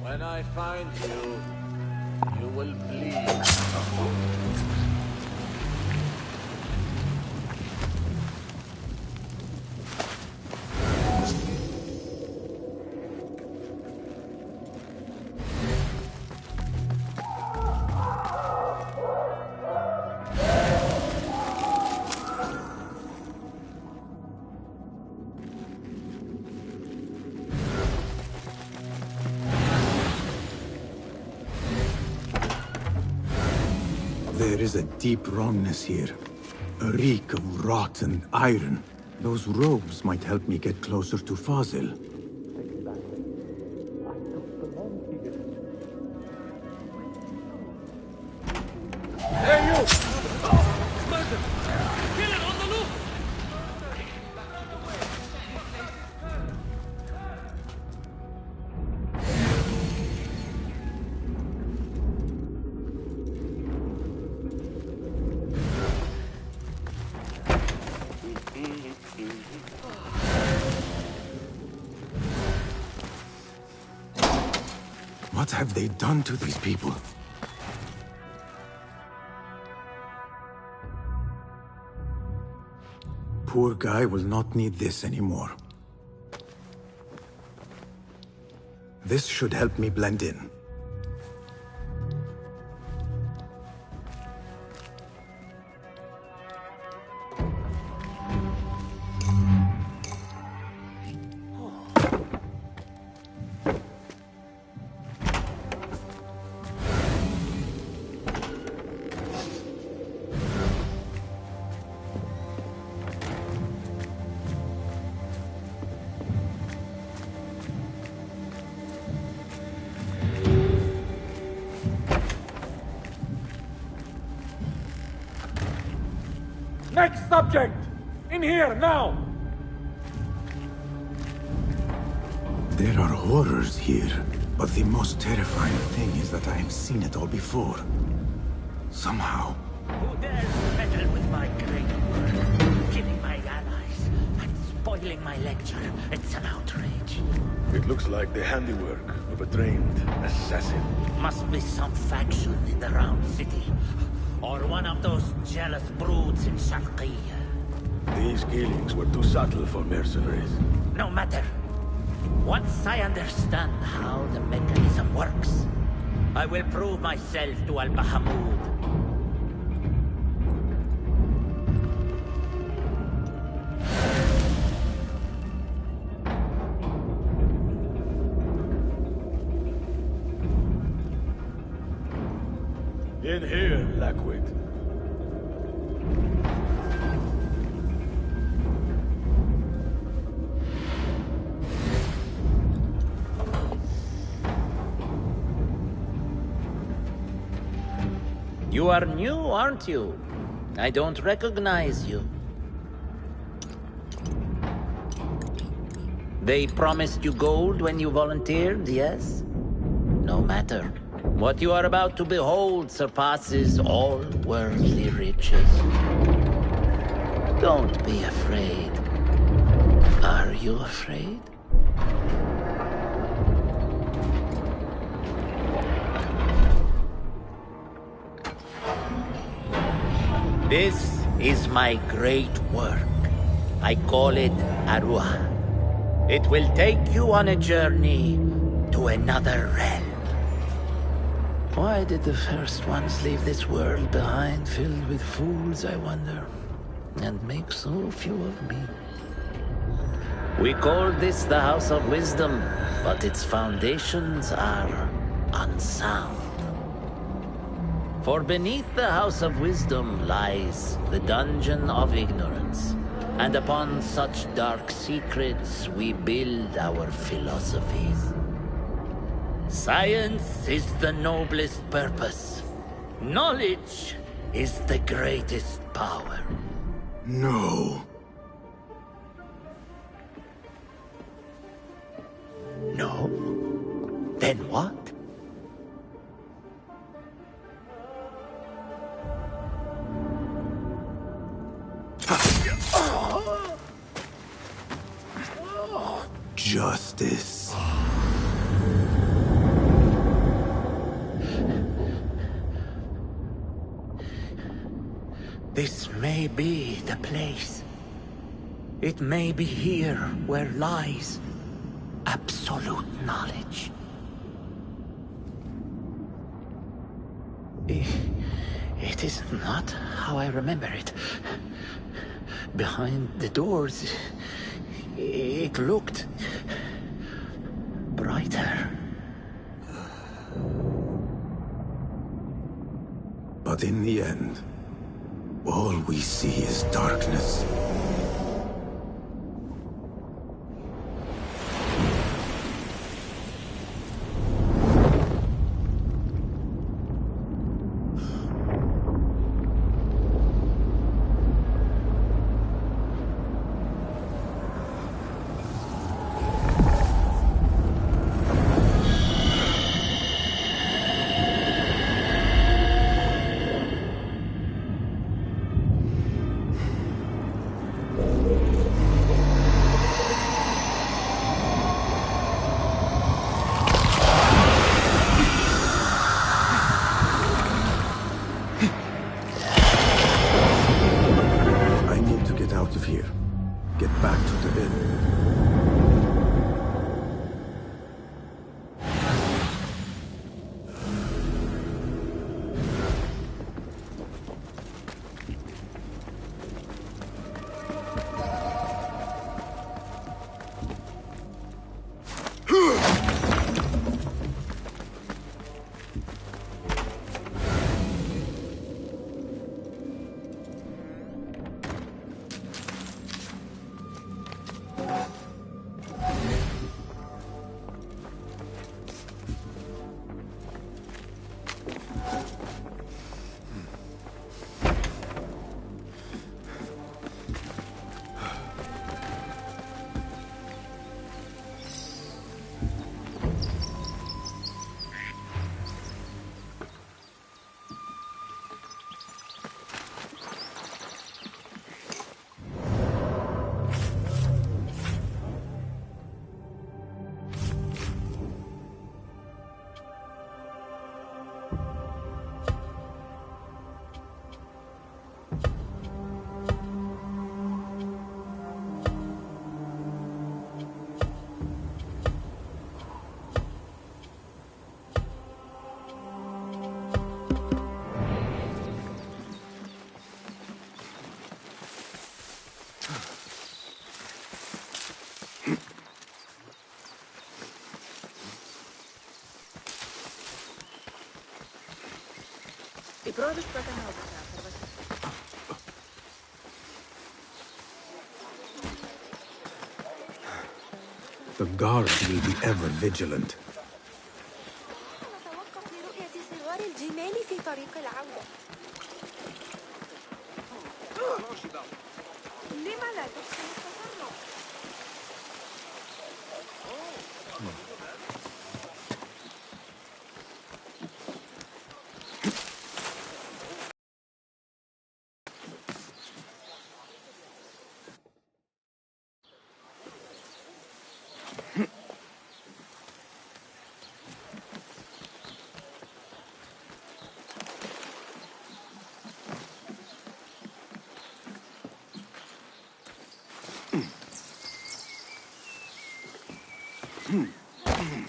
When I find you, you will bleed. There is a deep wrongness here. A reek of rotten iron. Those robes might help me get closer to Fazil. What have they done to these people? Poor guy will not need this anymore. This should help me blend in. Next subject! In here, now! There are horrors here, but the most terrifying thing is that I have seen it all before. Somehow. Who dares meddle with my great work, killing my allies and spoiling my lecture? It's an outrage. It looks like the handiwork of a trained assassin. Must be some faction in the Round City. Or one of those jealous broods in Sharqiyya. These killings were too subtle for mercenaries. No matter. Once I understand how the mechanism works, I will prove myself to Al-Bahamud. In here, Lackwit. You are new, aren't you? I don't recognize you. They promised you gold when you volunteered, yes? No matter. What you are about to behold surpasses all worldly riches. Don't be afraid. Are you afraid? This is my great work. I call it Aruha. It will take you on a journey to another realm. Why did the first ones leave this world behind, filled with fools, I wonder, and make so few of me? We call this the House of Wisdom, but its foundations are unsound. For beneath the House of Wisdom lies the Dungeon of Ignorance, and upon such dark secrets we build our philosophies. Science is the noblest purpose. Knowledge is the greatest power. No. No? Then what? Justice. This may be the place. It may be here where lies absolute knowledge. It is not how I remember it. Behind the doors, it looked brighter. But in the end, all we see is darkness. The guards will be ever vigilant. نتوقف لرؤية صغار الجمال في طريق العودة. لم لا تحسن التصرف؟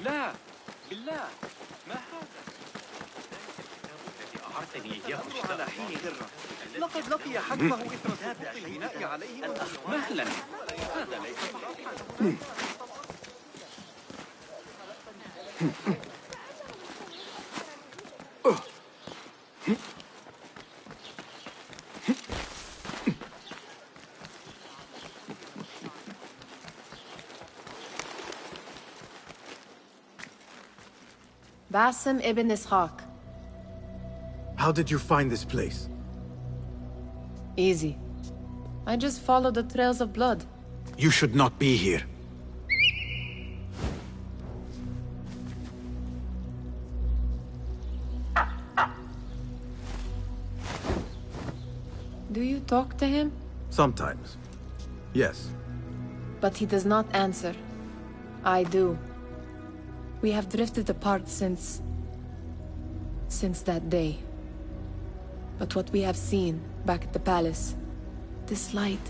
لا بالله ما هذا؟ الذي أعرتني إياه على حين هرة لقد لقي حتفه إثر سقوط البناء عليه مهلا هذا ليس صحيحا. Basim ibn Ishaq. How did you find this place? Easy. I just followed the trails of blood. You should not be here. Do you talk to him? Sometimes. Yes. But he does not answer. I do. We have drifted apart since that day. But what we have seen back at the palace, this light,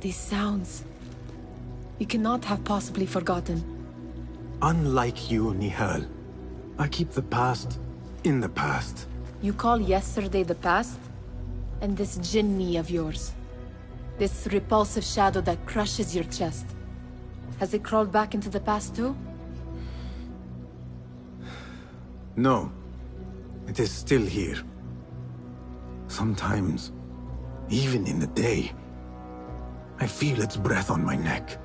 these sounds, we cannot have possibly forgotten. Unlike you, Nihal, I keep the past in the past. You call yesterday the past? And this Jinni of yours, this repulsive shadow that crushes your chest, has it crawled back into the past too? No. It is still here. Sometimes, even in the day, I feel its breath on my neck.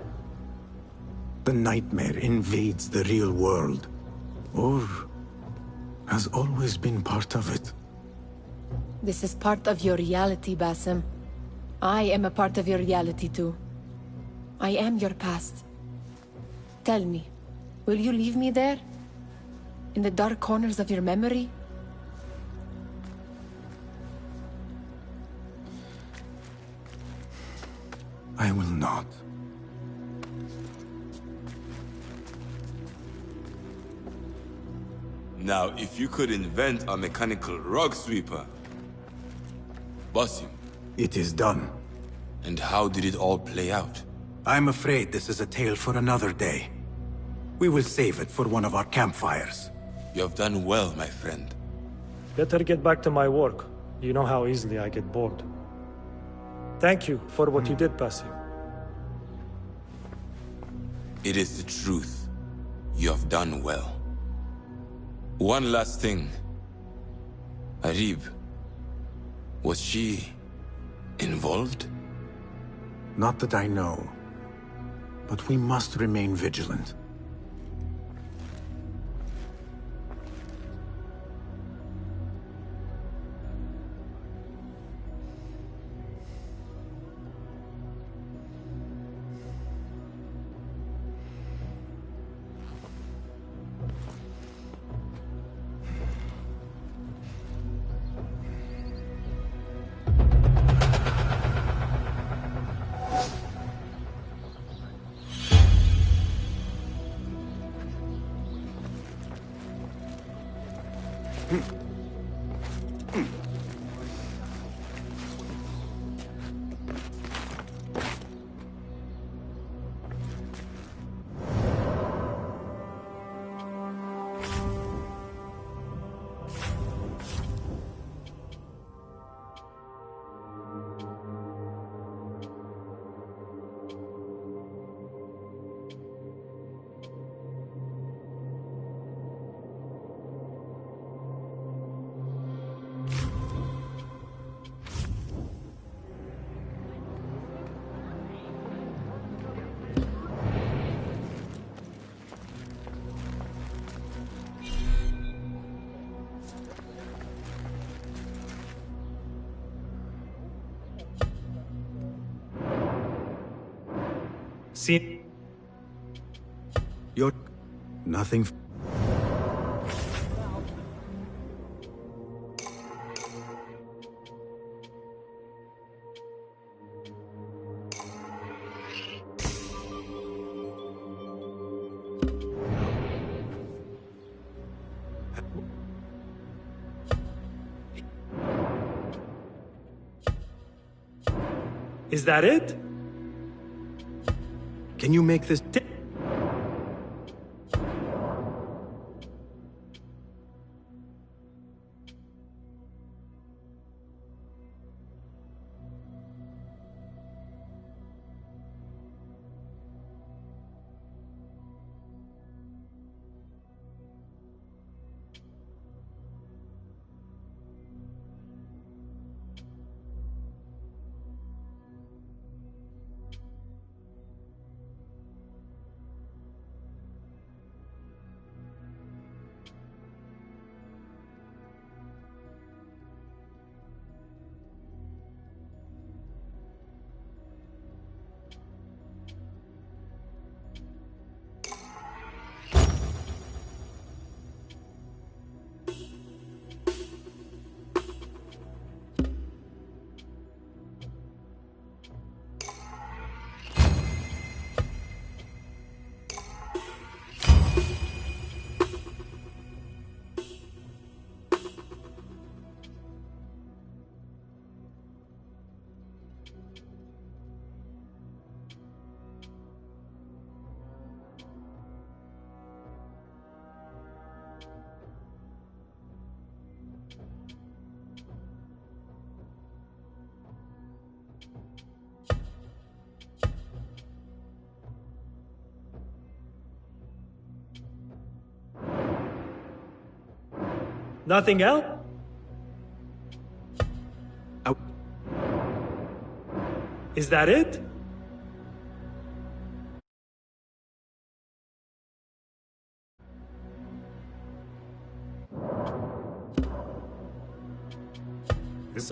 The nightmare invades the real world, or has always been part of it. This is part of your reality, Basim. I am a part of your reality too. I am your past. Tell me, will you leave me there? In the dark corners of your memory? I will not. Now, if you could invent a mechanical rug sweeper. Basim. It is done. And how did it all play out? I'm afraid this is a tale for another day. We will save it for one of our campfires. You have done well, my friend. Better get back to my work. You know how easily I get bored. Thank you for what you did, Basim. It is the truth. You have done well. One last thing. Arib. Was she involved? Not that I know. But we must remain vigilant. See? You're... nothing... Is that it? Can you make this... Nothing else? Is that it? This...